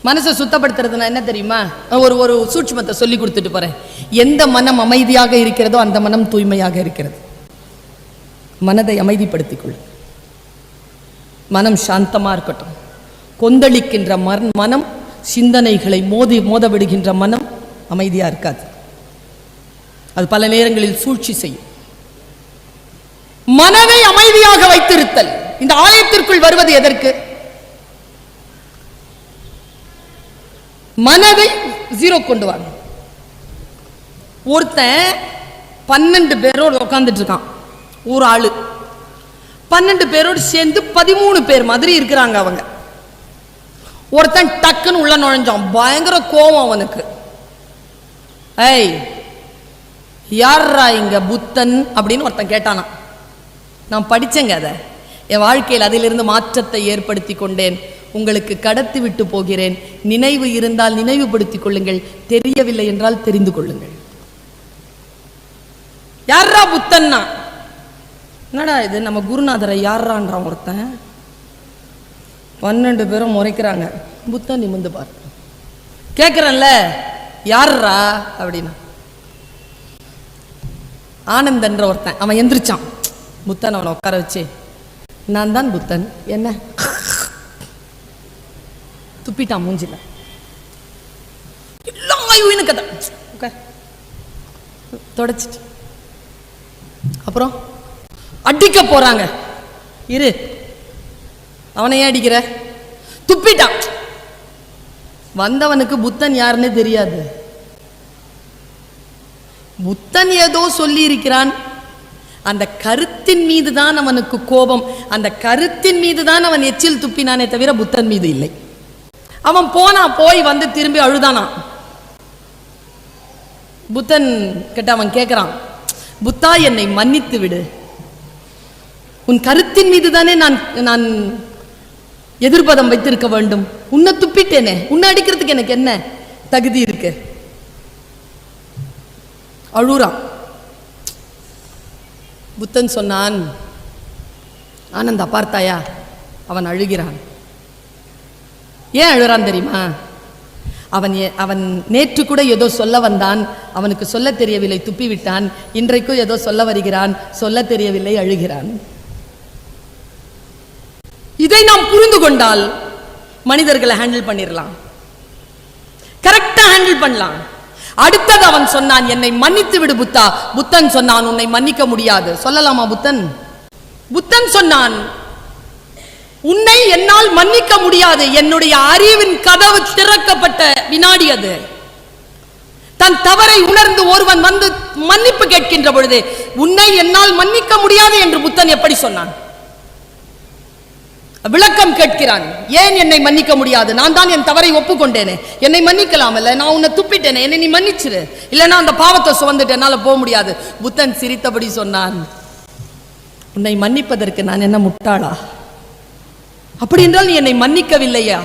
மனசை சுத்தப்படுத்துறதுனா என்ன தெரியுமா? ஒரு சூட்சுமத்தை சொல்லி கொடுத்துட்டு போறேன். எந்த மனம் அமைதியாக இருக்கிறதோ அந்த மனம் தூய்மையாக இருக்கிறது. மனதை அமைதிப்படுத்திக் கொள். மனம் சாந்தமா இருக்கட்டும். கொந்தளிக்கின்ற மனம், சிந்தனைகளை மோத விடுகின்ற மனம் அமைதியா இருக்காது. அது பல நேரங்களில் சூழ்ச்சி செய்யும். மனதை அமைதியாக வைத்திருத்தல். இந்த ஆலயத்திற்குள் வருவது எதற்கு? மனதை ஜீரோ கொண்டு வாங்க. ஒருத்தன் 12 பேரோடு உட்காந்துட்டு இருக்கான். ஒரு ஆளு 12 பேரோடு சேர்ந்து 13 பேர் மாதிரி இருக்கிறாங்க அவங்க. ஒருத்தன் டக்குன்னு உள்ள நுழைஞ்சான். பயங்கர கோபம் அவனுக்கு. ஏய், யாரா இங்க புத்தன் அப்படின்னு ஒருத்தன் கேட்டானா. நான் படிச்சேங்க அதை. என் வாழ்க்கையில் அதிலிருந்து மாற்றத்தை ஏற்படுத்தி கொண்டேன். உங்களுக்கு கடத்தி விட்டு போகிறேன். நினைவு இருந்தால் நினைவுபடுத்திக் கொள்ளுங்கள், தெரியவில்லை என்றால் தெரிந்து கொள்ளுங்கள். யாரா புத்தன்னா? என்னடா இது, நம்ம குருநாதரை யாரான்றான் ஒருத்தன். 12 பேரும் முறைக்கிறாங்க. புத்தன் நிமிந்து பாரு. கேட்கிறேன்ல, யாரா அப்படின்னா ஆனந்தன்ற ஒருத்தன். அவன் எந்திரிச்சான். புத்தன் அவனை உட்கார வச்சு, நான் தான் புத்தன். என்ன துப்பிட்டான் மூஞ்சில. எல்லாம் கதை தொடச்சிட்டு அப்புறம் அடிக்க போறாங்க. இரு, அவனையே அடிக்கிற? துப்பிட்டான். வந்தவனுக்கு புத்தன் யாருன்னு தெரியாது. புத்தன் ஏதோ சொல்லி இருக்கிறான். அந்த கருத்தின் மீது தான் அவனுக்கு கோபம். அந்த கருத்தின் மீது தான் அவன் எச்சில் துப்பினானே தவிர புத்தன் மீது இல்லை. அவன் போனா, போய் வந்து திரும்பி அழுதானா. புத்தன் கிட்ட அவன் கேட்கிறான், புத்தா என்னை மன்னித்து விடு. உன் கருத்தின் மீது தானே நான் எதிர்பதம் வைத்திருக்க வேண்டும். உன்னை துப்பிட்டேனே, உன்னை அடிக்கிறதுக்கு எனக்கு என்ன தகுதி இருக்கு? அழுறான். புத்தன் சொன்னான், ஆனந்தா பார்த்தாயா, அவன் அழுகிறான். ஏன் அழுறான் தெரியுமா? அவன் நேற்று கூட ஏதோ சொல்ல வந்தான், அவனுக்கு சொல்ல தெரியவில்லை, துப்பி விட்டான். இன்றைக்கும் ஏதோ சொல்ல வருகிறான், சொல்ல தெரியவில்லை, அழுகிறான். இதை நாம் புரிந்து கொண்டால் மனிதர்களை ஹேண்டில் பண்ணிடலாம், கரெக்டா ஹேண்டில் பண்ணலாம். அடுத்தது அவன் சொன்னான், என்னை மன்னித்து விடு புத்தா. புத்தன் சொன்னான், உன்னை மன்னிக்க முடியாது. சொல்லலாமா புத்தன்? புத்தன் சொன்னான், உன்னை என்னால் மன்னிக்க முடியாது. என்னுடைய அறிவின் கதவு திறக்கப்பட்ட வினாடி அது. தன் தவறை உணர்ந்து ஒருவன் வந்து மன்னிப்பு கேட்கின்ற பொழுது உன்னை என்னால் மன்னிக்க முடியாது என்று புத்தன் எப்படி சொன்னான்? விளக்கம் கேட்கிறான். ஏன் என்னை மன்னிக்க முடியாது? நான் தான் என் தவறை ஒப்புக்கொண்டேனே, என்னை மன்னிக்கலாம். இல்ல, நான் உன்னை துப்பிட்டேனே, என்னை நீ மன்னிச்சிரு. இல்லைன்னா அந்த பாவத்தை சுமந்துட்டு என்னால போக முடியாது. புத்தன் சிரித்தபடி சொன்னான், உன்னை மன்னிப்பதற்கு நான் என்ன முட்டாளா? அப்படி என்றால் நீ என்னை மன்னிக்கவில்லையா?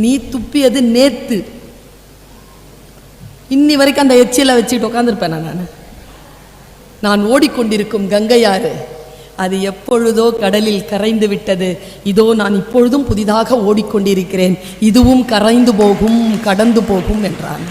நீ துப்பியது நேத்து. இன்னி வரைக்கும் அந்த எச்சில வச்சுட்டு உட்காந்துருப்பேன். நான் ஓடிக்கொண்டிருக்கும் கங்கையாறு அது எப்பொழுதோ கடலில் கரைந்து விட்டது. இதோ நான் இப்பொழுதும் புதிதாக ஓடிக்கொண்டிருக்கிறேன். இதுவும் கரைந்து போகும், கடந்து போகும் என்றான்.